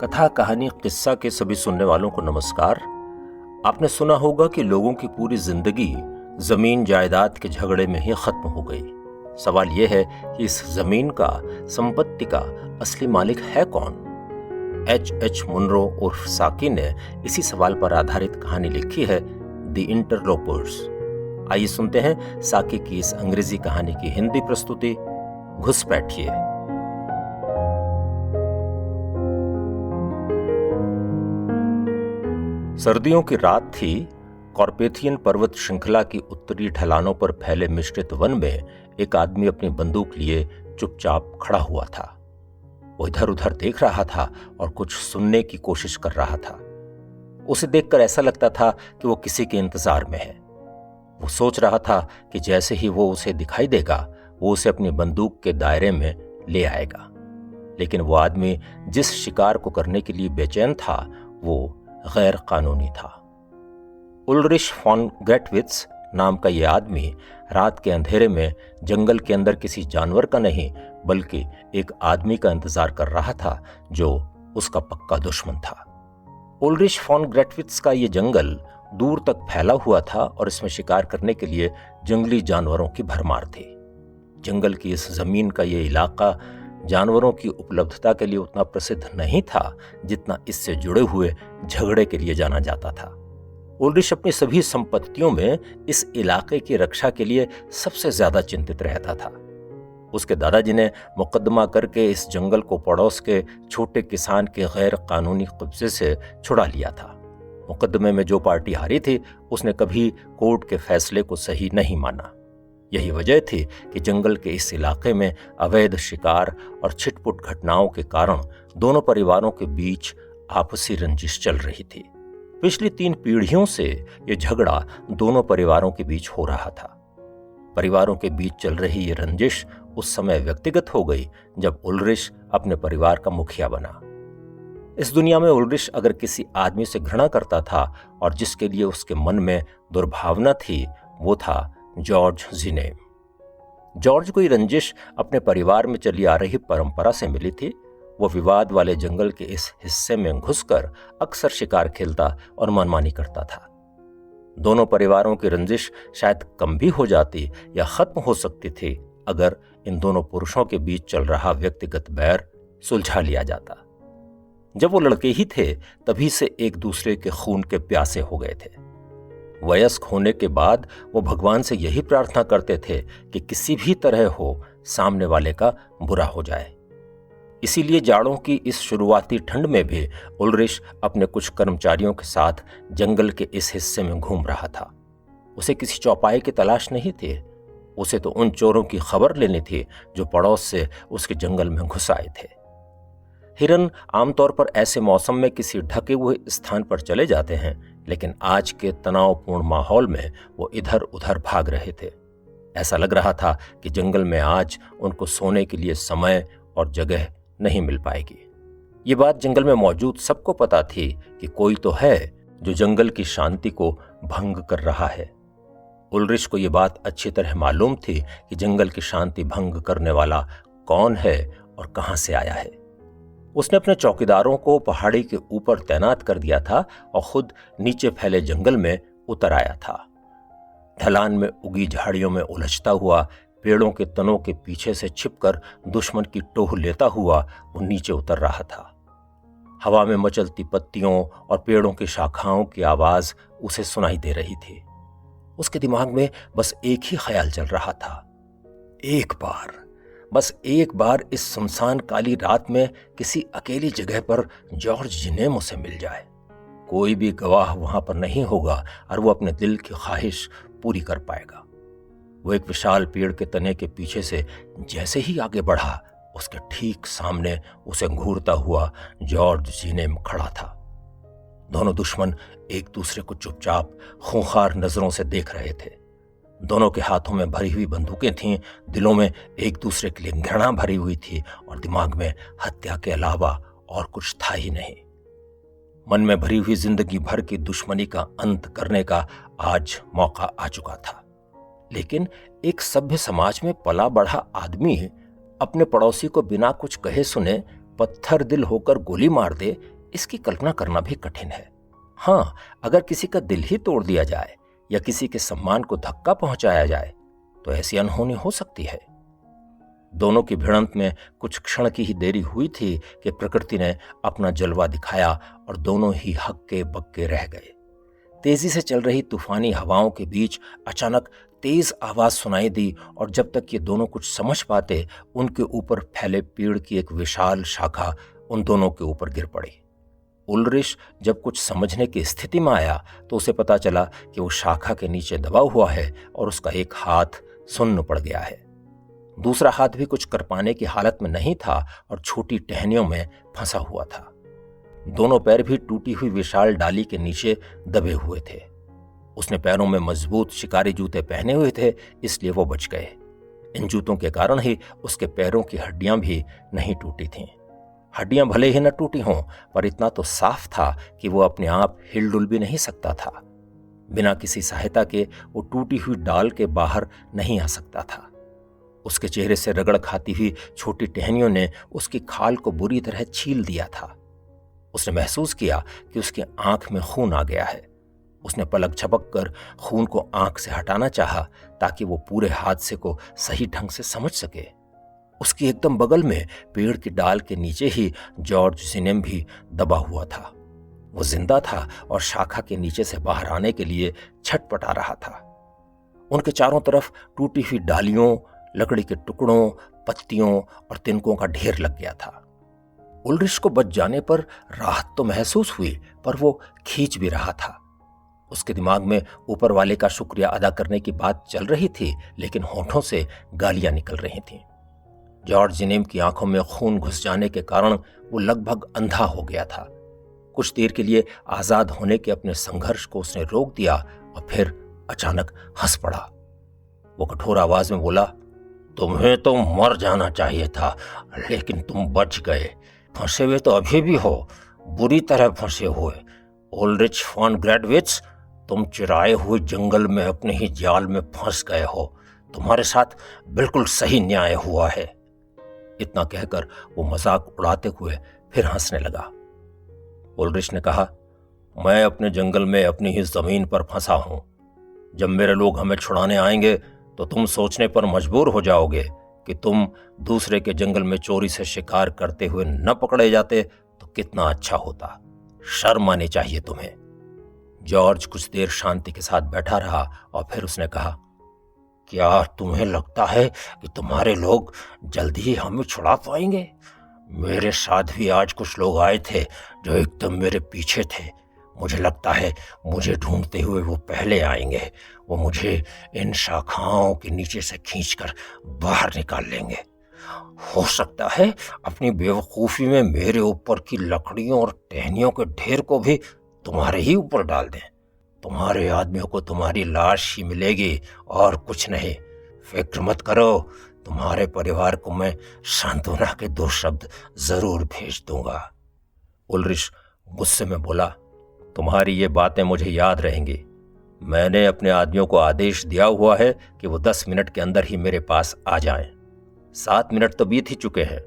कथा कहानी किस्सा के सभी सुनने वालों को नमस्कार। आपने सुना होगा कि लोगों की पूरी जिंदगी जमीन जायदाद के झगड़े में ही खत्म हो गई। सवाल यह है कि इस जमीन का, संपत्ति का असली मालिक है कौन? H. मुनरो उर्फ साकी ने इसी सवाल पर आधारित कहानी लिखी है, द इंटरलोपर्स। आइए सुनते हैं साकी की इस अंग्रेजी कहानी की हिंदी प्रस्तुति। घुसपैठिए। सर्दियों की रात थी। कॉर्पेथियन पर्वत श्रृंखला की उत्तरी ढलानों पर फैले मिश्रित वन में एक आदमी अपनी बंदूक लिए चुपचाप खड़ा हुआ था। वो इधर उधर देख रहा था और कुछ सुनने की कोशिश कर रहा था। उसे देखकर ऐसा लगता था कि वो किसी के इंतजार में है। वो सोच रहा था कि जैसे ही वो उसे दिखाई देगा, वो उसे अपनी बंदूक के दायरे में ले आएगा। लेकिन वो आदमी जिस शिकार को करने के लिए बेचैन था, वो गैर कानूनी था। उल्रिश फॉन ग्रेटविट्स नाम का यह आदमी रात के अंधेरे में जंगल के अंदर किसी जानवर का नहीं, बल्कि एक आदमी का इंतजार कर रहा था जो उसका पक्का दुश्मन था। उल्रिश फॉन ग्रेटविट्स का यह जंगल दूर तक फैला हुआ था और इसमें शिकार करने के लिए जंगली जानवरों की भरमार थी। जंगल की इस जमीन का यह इलाका जानवरों की उपलब्धता के लिए उतना प्रसिद्ध नहीं था जितना इससे जुड़े हुए झगड़े के लिए जाना जाता था। उल्रिश अपनी सभी संपत्तियों में इस इलाके की रक्षा के लिए सबसे ज्यादा चिंतित रहता था। उसके दादाजी ने मुकदमा करके इस जंगल को पड़ोस के छोटे किसान के गैर कानूनी कब्जे से छुड़ा लिया था। मुकदमे में जो पार्टी हारी थी, उसने कभी कोर्ट के फैसले को सही नहीं माना। यही वजह थी कि जंगल के इस इलाके में अवैध शिकार और छिटपुट घटनाओं के कारण दोनों परिवारों के बीच आपसी रंजिश चल रही थी। पिछली 3 पीढ़ियों से यह झगड़ा दोनों परिवारों के बीच हो रहा था। परिवारों के बीच चल रही ये रंजिश उस समय व्यक्तिगत हो गई जब उल्रिश अपने परिवार का मुखिया बना। इस दुनिया में उल्रिश अगर किसी आदमी से घृणा करता था और जिसके लिए उसके मन में दुर्भावना थी, वो था जॉर्ज जिनेम। जॉर्ज को ये रंजिश अपने परिवार में चली आ रही परंपरा से मिली थी। वो विवाद वाले जंगल के इस हिस्से में घुसकर अक्सर शिकार खेलता और मनमानी करता था। दोनों परिवारों की रंजिश शायद कम भी हो जाती या खत्म हो सकती थी अगर इन दोनों पुरुषों के बीच चल रहा व्यक्तिगत बैर सुलझा लिया जाता। जब वो लड़के ही थे, तभी से एक दूसरे के खून के प्यासे हो गए थे। वयस्क होने के बाद वो भगवान से यही प्रार्थना करते थे कि किसी भी तरह हो सामने वाले का बुरा हो जाए। इसीलिए जाड़ों की इस शुरुआती ठंड में भी उल्रिश अपने कुछ कर्मचारियों के साथ जंगल के इस हिस्से में घूम रहा था। उसे किसी चौपाई की तलाश नहीं थी। उसे तो उन चोरों की खबर लेनी थी जो पड़ोस से उसके जंगल में घुस आए थे। हिरन आमतौर पर ऐसे मौसम में किसी ढके हुए स्थान पर चले जाते हैं, लेकिन आज के तनावपूर्ण माहौल में वो इधर उधर भाग रहे थे। ऐसा लग रहा था कि जंगल में आज उनको सोने के लिए समय और जगह नहीं मिल पाएगी। ये बात जंगल में मौजूद सबको पता थी कि कोई तो है जो जंगल की शांति को भंग कर रहा है। उल्रिश को ये बात अच्छी तरह मालूम थी कि जंगल की शांति भंग करने वाला कौन है और कहां से आया है। उसने अपने चौकीदारों को पहाड़ी के ऊपर तैनात कर दिया था और खुद नीचे फैले जंगल में उतर आया था। ढलान में उगी झाड़ियों में उलझता हुआ, पेड़ों के तनों के पीछे से छिपकर दुश्मन की टोह लेता हुआ वो नीचे उतर रहा था। हवा में मचलती पत्तियों और पेड़ों की शाखाओं की आवाज उसे सुनाई दे रही थी। उसके दिमाग में बस एक ही ख्याल चल रहा था, बस एक बार इस सुनसान काली रात में किसी अकेली जगह पर जॉर्ज जिनेम उसे मिल जाए। कोई भी गवाह वहां पर नहीं होगा और वो अपने दिल की ख्वाहिश पूरी कर पाएगा। वो एक विशाल पेड़ के तने के पीछे से जैसे ही आगे बढ़ा, उसके ठीक सामने उसे घूरता हुआ जॉर्ज जिनेम खड़ा था। दोनों दुश्मन एक दूसरे को चुपचाप खूंखार नजरों से देख रहे थे। दोनों के हाथों में भरी हुई बंदूकें थीं, दिलों में एक दूसरे के लिए घृणा भरी हुई थी और दिमाग में हत्या के अलावा और कुछ था ही नहीं। मन में भरी हुई जिंदगी भर की दुश्मनी का अंत करने का आज मौका आ चुका था। लेकिन एक सभ्य समाज में पला बढ़ा आदमी अपने पड़ोसी को बिना कुछ कहे सुने पत्थर दिल होकर गोली मार दे, इसकी कल्पना करना भी कठिन है। हाँ, अगर किसी का दिल ही तोड़ दिया जाए या किसी के सम्मान को धक्का पहुंचाया जाए तो ऐसी अनहोनी हो सकती है। दोनों की भिड़ंत में कुछ क्षण की ही देरी हुई थी कि प्रकृति ने अपना जलवा दिखाया और दोनों ही हक्के बक्के रह गए। तेजी से चल रही तूफानी हवाओं के बीच अचानक तेज आवाज सुनाई दी और जब तक ये दोनों कुछ समझ पाते, उनके ऊपर फैले पेड़ की एक विशाल शाखा उन दोनों के ऊपर गिर पड़ी। उल्रिश जब कुछ समझने की स्थिति में आया तो उसे पता चला कि वो शाखा के नीचे दबा हुआ है और उसका एक हाथ सुन्न पड़ गया है। दूसरा हाथ भी कुछ कर पाने की हालत में नहीं था और छोटी टहनियों में फंसा हुआ था। दोनों पैर भी टूटी हुई विशाल डाली के नीचे दबे हुए थे। उसने पैरों में मजबूत शिकारी जूते पहने हुए थे, इसलिए वो बच गए। इन जूतों के कारण ही उसके पैरों की हड्डियां भी नहीं टूटी थीं। हड्डियां भले ही न टूटी हों, पर इतना तो साफ था कि वो अपने आप हिलडुल भी नहीं सकता था। बिना किसी सहायता के वो टूटी हुई डाल के बाहर नहीं आ सकता था। उसके चेहरे से रगड़ खाती हुई छोटी टहनियों ने उसकी खाल को बुरी तरह छील दिया था। उसने महसूस किया कि उसकी आंख में खून आ गया है। उसने पलक झपक कर खून को आंख से हटाना चाहा ताकि वो पूरे हादसे को सही ढंग से समझ सके। उसकी एकदम बगल में पेड़ की डाल के नीचे ही जॉर्ज जिनेम भी दबा हुआ था। वो जिंदा था और शाखा के नीचे से बाहर आने के लिए छटपटा रहा था। उनके चारों तरफ टूटी हुई डालियों, लकड़ी के टुकड़ों, पत्तियों और तिनकों का ढेर लग गया था। उल्रिश को बच जाने पर राहत तो महसूस हुई, पर वो खींच भी रहा था। उसके दिमाग में ऊपर वाले का शुक्रिया अदा करने की बात चल रही थी, लेकिन होठों से गालियां निकल रही थीं। जॉर्ज जिनेम की आंखों में खून घुस जाने के कारण वो लगभग अंधा हो गया था। कुछ देर के लिए आजाद होने के अपने संघर्ष को उसने रोक दिया और फिर अचानक हंस पड़ा। वो कठोर आवाज में बोला, तुम्हें तो मर जाना चाहिए था, लेकिन तुम बच गए। फंसे हुए तो अभी भी हो, बुरी तरह फंसे हुए। उल्रिच फॉन ग्रेटविच, तुम चिराए हुए जंगल में अपने ही जाल में फंस गए हो। तुम्हारे साथ बिल्कुल सही न्याय हुआ है। इतना कहकर वो मजाक उड़ाते हुए फिर हंसने लगा। उल्रिच ने कहा, मैं अपने जंगल में अपनी ही जमीन पर फंसा हूं। जब मेरे लोग हमें छुड़ाने आएंगे तो तुम सोचने पर मजबूर हो जाओगे कि तुम दूसरे के जंगल में चोरी से शिकार करते हुए न पकड़े जाते तो कितना अच्छा होता। शर्म आनी चाहिए तुम्हें। जॉर्ज कुछ देर शांति के साथ बैठा रहा और फिर उसने कहा, क्या तुम्हें लगता है कि तुम्हारे लोग जल्दी ही हमें छुड़ा पाएंगे? मेरे साथ भी आज कुछ लोग आए थे जो एकदम मेरे पीछे थे। मुझे लगता है मुझे ढूंढते हुए वो पहले आएंगे। वो मुझे इन शाखाओं के नीचे से खींचकर बाहर निकाल लेंगे। हो सकता है अपनी बेवकूफ़ी में मेरे ऊपर की लकड़ियों और टहनियों के ढेर को भी तुम्हारे ही ऊपर डाल दें। तुम्हारे आदमियों को तुम्हारी लाश ही मिलेगी और कुछ नहीं। फिक्र मत करो, तुम्हारे परिवार को मैं सांत्वना के 2 शब्द जरूर भेज दूंगा। उल्रिच गुस्से में बोला, तुम्हारी ये बातें मुझे याद रहेंगी। मैंने अपने आदमियों को आदेश दिया हुआ है कि वो 10 मिनट के अंदर ही मेरे पास आ जाएं। 7 मिनट तो बीत ही चुके हैं।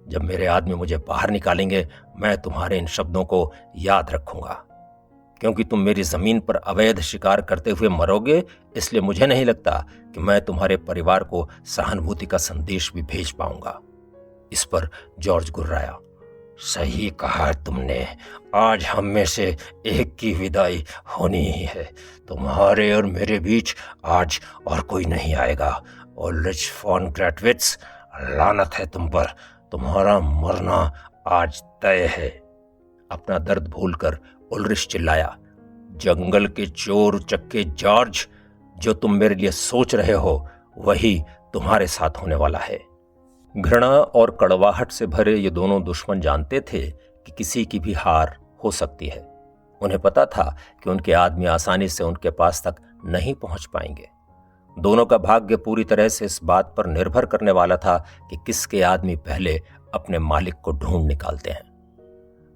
जब मेरे आदमी मुझे बाहर निकालेंगे, मैं तुम्हारे इन शब्दों को याद रखूंगा। क्योंकि तुम मेरी जमीन पर अवैध शिकार करते हुए मरोगे, इसलिए मुझे नहीं लगता कि मैं तुम्हारे परिवार को सहानुभूति का संदेश भी भेज पाऊंगा। इस पर जॉर्ज गुर्राया, सही कहा तुमने। आज हम में से एक की विदाई होनी ही है। तुम्हारे और मेरे बीच आज और कोई नहीं आएगा। उल्रिच फॉन ग्रेटविच, लानत है तुम पर। तुम्हारा मरना आज तय है। अपना दर्द भूलकर उल्रिच चिल्लाया, जंगल के चोर चक्के जॉर्ज, जो तुम मेरे लिए सोच रहे हो वही तुम्हारे साथ होने वाला है। घृणा और कड़वाहट से भरे ये दोनों दुश्मन जानते थे कि किसी की भी हार हो सकती है। उन्हें पता था कि उनके आदमी आसानी से उनके पास तक नहीं पहुंच पाएंगे। दोनों का भाग्य पूरी तरह से इस बात पर निर्भर करने वाला था कि किसके आदमी पहले अपने मालिक को ढूंढ निकालते हैं।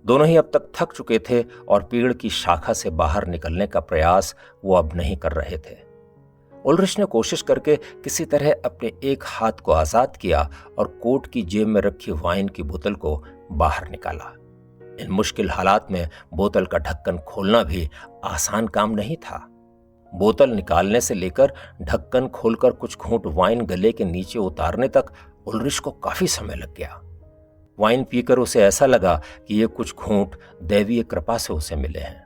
दोनों ही अब तक थक चुके थे और पेड़ की शाखा से बाहर निकलने का प्रयास वो अब नहीं कर रहे थे। उल्रिश ने कोशिश करके किसी तरह अपने एक हाथ को आजाद किया और कोट की जेब में रखी वाइन की बोतल को बाहर निकाला। इन मुश्किल हालात में बोतल का ढक्कन खोलना भी आसान काम नहीं था। बोतल निकालने से लेकर ढक्कन खोलकर कुछ घूंट वाइन गले के नीचे उतारने तक उल्रिश को काफी समय लग गया। वाइन पीकर उसे ऐसा लगा कि ये कुछ घूंट दैवीय कृपा से उसे मिले हैं।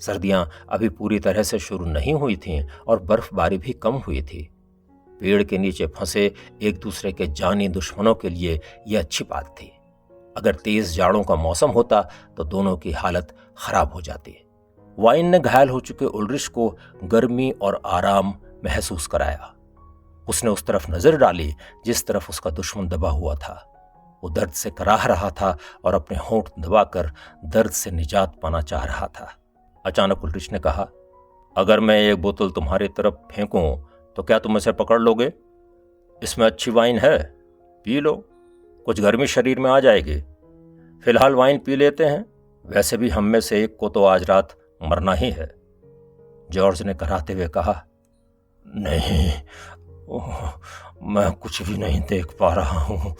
सर्दियां अभी पूरी तरह से शुरू नहीं हुई थीं और बर्फबारी भी कम हुई थी। पेड़ के नीचे फंसे एक दूसरे के जानी दुश्मनों के लिए यह अच्छी बात थी। अगर तेज जाड़ों का मौसम होता तो दोनों की हालत खराब हो जाती। वाइन ने घायल हो चुके उल्रिश को गर्मी और आराम महसूस कराया। उसने उस तरफ नजर डाली जिस तरफ उसका दुश्मन दबा हुआ था। वो दर्द से कराह रहा था और अपने होंठ दबाकर दर्द से निजात पाना चाह रहा था। अचानक उल्रिश ने कहा, अगर मैं एक बोतल तुम्हारी तरफ फेंकूं तो क्या तुम इसे पकड़ लोगे? इसमें अच्छी वाइन है, पी लो, कुछ गर्मी शरीर में आ जाएगी। फिलहाल वाइन पी लेते हैं, वैसे भी हम में से एक को तो आज रात मरना ही है। जॉर्ज ने कराहते हुए कहा, नहीं, मैं कुछ भी नहीं देख पा रहा हूं,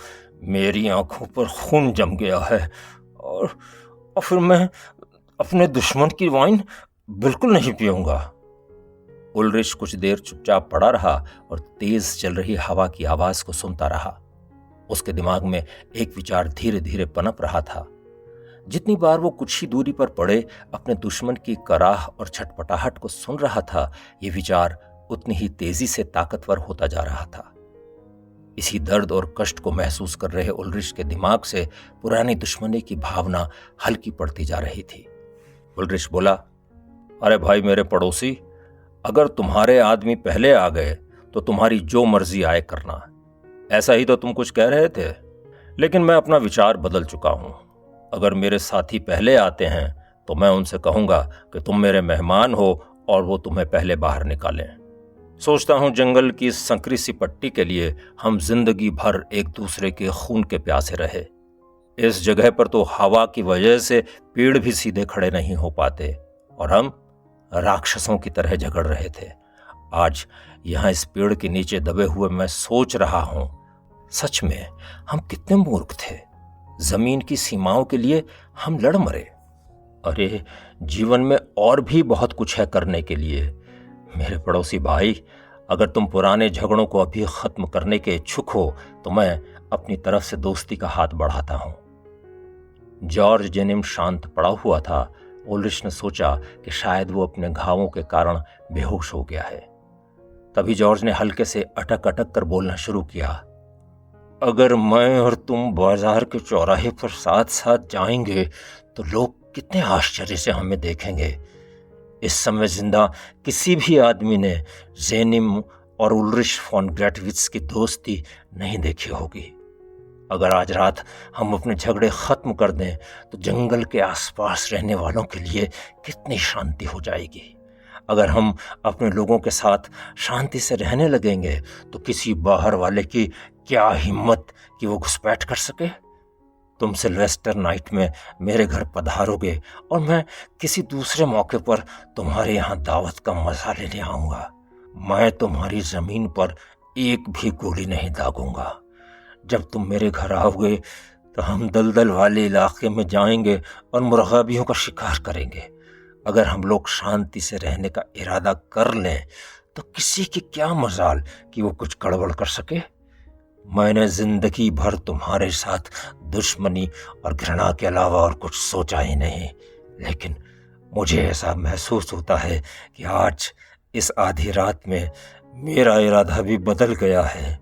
मेरी आंखों पर खून जम गया है और फिर मैं अपने दुश्मन की वाइन बिल्कुल नहीं पीऊंगा। उल्रिश कुछ देर चुपचाप पड़ा रहा और तेज चल रही हवा की आवाज को सुनता रहा। उसके दिमाग में एक विचार धीरे धीरे पनप रहा था। जितनी बार वो कुछ ही दूरी पर पड़े अपने दुश्मन की कराह और छटपटाहट को सुन रहा था, ये विचार उतनी ही तेजी से ताकतवर होता जा रहा था। इसी दर्द और कष्ट को महसूस कर रहे उल्रिश के दिमाग से पुरानी दुश्मनी की भावना हल्की पड़ती जा रही थी। उल्रिश बोला, अरे भाई मेरे पड़ोसी, अगर तुम्हारे आदमी पहले आ गए तो तुम्हारी जो मर्जी आए करना। ऐसा ही तो तुम कुछ कह रहे थे, लेकिन मैं अपना विचार बदल चुका हूं। अगर मेरे साथी पहले आते हैं तो मैं उनसे कहूंगा कि तुम मेरे मेहमान हो और वो तुम्हें पहले बाहर निकालें। सोचता हूं जंगल की इस संकरी सी पट्टी के लिए हम जिंदगी भर एक दूसरे के खून के प्यासे रहे। इस जगह पर तो हवा की वजह से पेड़ भी सीधे खड़े नहीं हो पाते और हम राक्षसों की तरह झगड़ रहे थे। आज यहां इस पेड़ के नीचे दबे हुए मैं सोच रहा हूं, सच में हम कितने मूर्ख थे। जमीन की सीमाओं के लिए हम लड़ मरे। अरे जीवन में और भी बहुत कुछ है करने के लिए। मेरे पड़ोसी भाई, अगर तुम पुराने झगड़ों को अभी खत्म करने के इच्छुक हो तो मैं अपनी तरफ से दोस्ती का हाथ बढ़ाता हूं। जॉर्ज जेनिम शांत पड़ा हुआ था। उल्रिश ने सोचा कि शायद वो अपने घावों के कारण बेहोश हो गया है। तभी जॉर्ज ने हल्के से अटक अटक कर बोलना शुरू किया, अगर मैं और तुम बाजार के चौराहे पर साथ साथ जाएंगे तो लोग कितने आश्चर्य से हमें देखेंगे। इस समय जिंदा किसी भी आदमी ने जेनिम और उल्रिश फॉन ग्रेटविट्स की दोस्ती नहीं देखी होगी। अगर आज रात हम अपने झगड़े खत्म कर दें तो जंगल के आसपास रहने वालों के लिए कितनी शांति हो जाएगी। अगर हम अपने लोगों के साथ शांति से रहने लगेंगे तो किसी बाहर वाले की क्या हिम्मत कि वो घुसपैठ कर सके। तुम सिल्वेस्टर नाइट में मेरे घर पधारोगे और मैं किसी दूसरे मौके पर तुम्हारे यहाँ दावत का मजा लेने आऊंगा। मैं तुम्हारी जमीन पर एक भी गोली नहीं दागूंगा। जब तुम मेरे घर आओगे तो हम दलदल वाले इलाके में जाएंगे और मुर्गाबियों का शिकार करेंगे। अगर हम लोग शांति से रहने का इरादा कर लें तो किसी की क्या मजाल कि वो कुछ गड़बड़ कर सके। मैंने जिंदगी भर तुम्हारे साथ दुश्मनी और घृणा के अलावा और कुछ सोचा ही नहीं, लेकिन मुझे ऐसा महसूस होता है कि आज इस आधी रात में मेरा इरादा भी बदल गया है।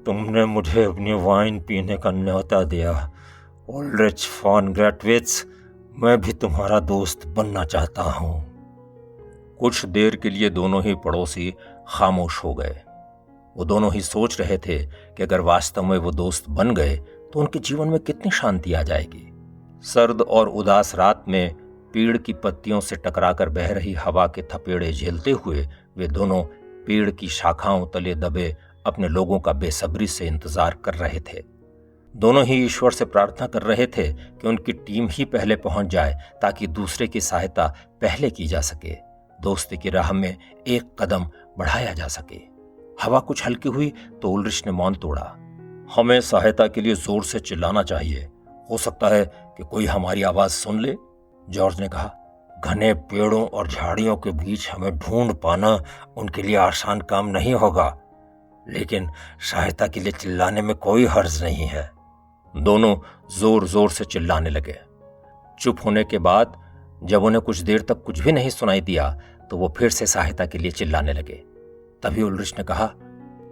तुमने मुझे अपनी वाइन पीने का न्योता दिया। उल्रिच फॉन ग्रेटविट्स, मैं भी तुम्हारा दोस्त बनना चाहता हूं। कुछ देर के लिए दोनों ही पड़ोसी खामोश हो गए। वो दोनों ही सोच रहे थे कि अगर वास्तव में वो दोस्त बन गए तो उनके जीवन में कितनी शांति आ जाएगी। सर्द और उदास रात में पेड़ की पत्तियों से टकराकर बह रही हवा के थपेड़े झेलते हुए वे दोनों पेड़ की शाखाओं तले दबे अपने लोगों का बेसब्री से इंतजार कर रहे थे। दोनों ही ईश्वर से प्रार्थना कर रहे थे कि उनकी टीम ही पहले पहुंच जाए ताकि दूसरे की सहायता पहले की जा सके। दोस्ती की राह में एक कदम बढ़ाया जा सके। हवा कुछ हल्की हुई तो उल्रिच ने मौन तोड़ा। हमें सहायता के लिए जोर से चिल्लाना चाहिए, हो सकता है कि कोई हमारी आवाज सुन ले, जॉर्ज ने कहा। घने पेड़ों और झाड़ियों के बीच हमें ढूंढ पाना उनके लिए आसान काम नहीं होगा, लेकिन सहायता के लिए चिल्लाने में कोई हर्ज नहीं है। दोनों जोर जोर से चिल्लाने लगे। चुप होने के बाद जब उन्हें कुछ देर तक कुछ भी नहीं सुनाई दिया तो वो फिर से सहायता के लिए चिल्लाने लगे। तभी उल्रिच ने कहा,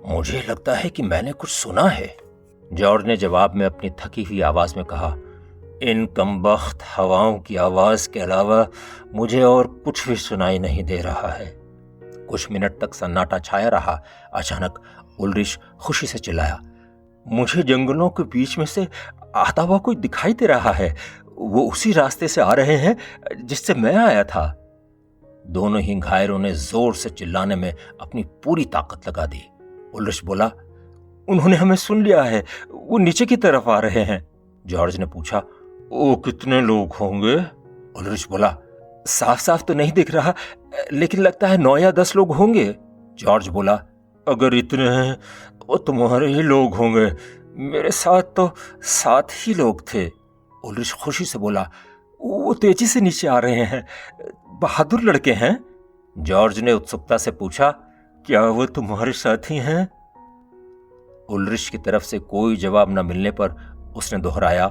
मुझे लगता है कि मैंने कुछ सुना है। जॉर्ज ने जवाब में अपनी थकी हुई आवाज में कहा, इन कमबख्त हवाओं की आवाज के अलावा मुझे और कुछ भी सुनाई नहीं दे रहा है। कुछ मिनट तक सन्नाटा छाया रहा। अचानक उल्रिच खुशी से चिल्लाया, मुझे जंगलों के बीच में से आता हुआ कोई दिखाई दे रहा है। वो उसी रास्ते से आ रहे हैं जिससे मैं आया था। दोनों ही घायलों ने जोर से चिल्लाने में अपनी पूरी ताकत लगा दी। उल्रिच बोला, उन्होंने हमें सुन लिया है, वो नीचे की तरफ आ रहे हैं। जॉर्ज ने पूछा, वो कितने लोग होंगे? उल्रिच बोला, साफ साफ तो नहीं दिख रहा, लेकिन लगता है 9 या 10 लोग होंगे। जॉर्ज बोला, अगर इतने हैं तो तुम्हारे ही लोग होंगे, मेरे साथ तो 7 ही लोग थे। उल्रिच खुशी से बोला, वो तेजी से नीचे आ रहे हैं, बहादुर लड़के हैं। जॉर्ज ने उत्सुकता से पूछा, क्या वो तुम्हारे साथी हैं? उल्रिच की तरफ से कोई जवाब न मिलने पर उसने दोहराया,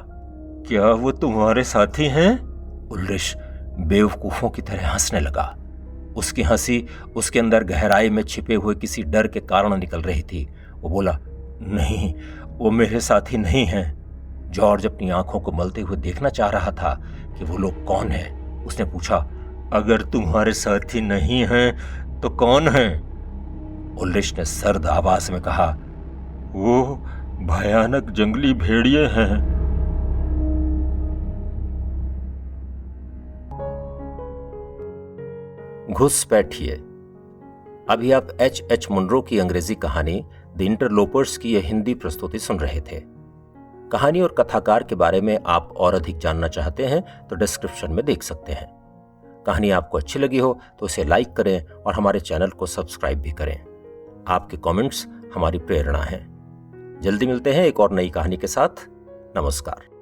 क्या वो तुम्हारे साथी हैं? उल्रिच बेवकूफों की तरह हंसने लगा। उसकी हंसी उसके अंदर गहराई में छिपे हुए किसी डर के कारण निकल रही थी। वो बोला, नहीं, वो मेरे साथी नहीं हैं। जॉर्ज अपनी आंखों को मलते हुए देखना चाह रहा था कि वो लोग कौन हैं। उसने पूछा, अगर तुम्हारे साथी नहीं हैं तो कौन हैं? उल्रिच ने सर्द आवाज में कहा, वो भयानक जंगली भेड़िए हैं। घुसपैठिए। अभी आप H.H. मुनरो की अंग्रेजी कहानी द इंटरलोपर्स की यह हिंदी प्रस्तुति सुन रहे थे। कहानी और कथाकार के बारे में आप और अधिक जानना चाहते हैं तो डिस्क्रिप्शन में देख सकते हैं। कहानी आपको अच्छी लगी हो तो इसे लाइक करें और हमारे चैनल को सब्सक्राइब भी करें। आपके कमेंट्स हमारी प्रेरणा हैं। जल्दी मिलते हैं एक और नई कहानी के साथ। नमस्कार।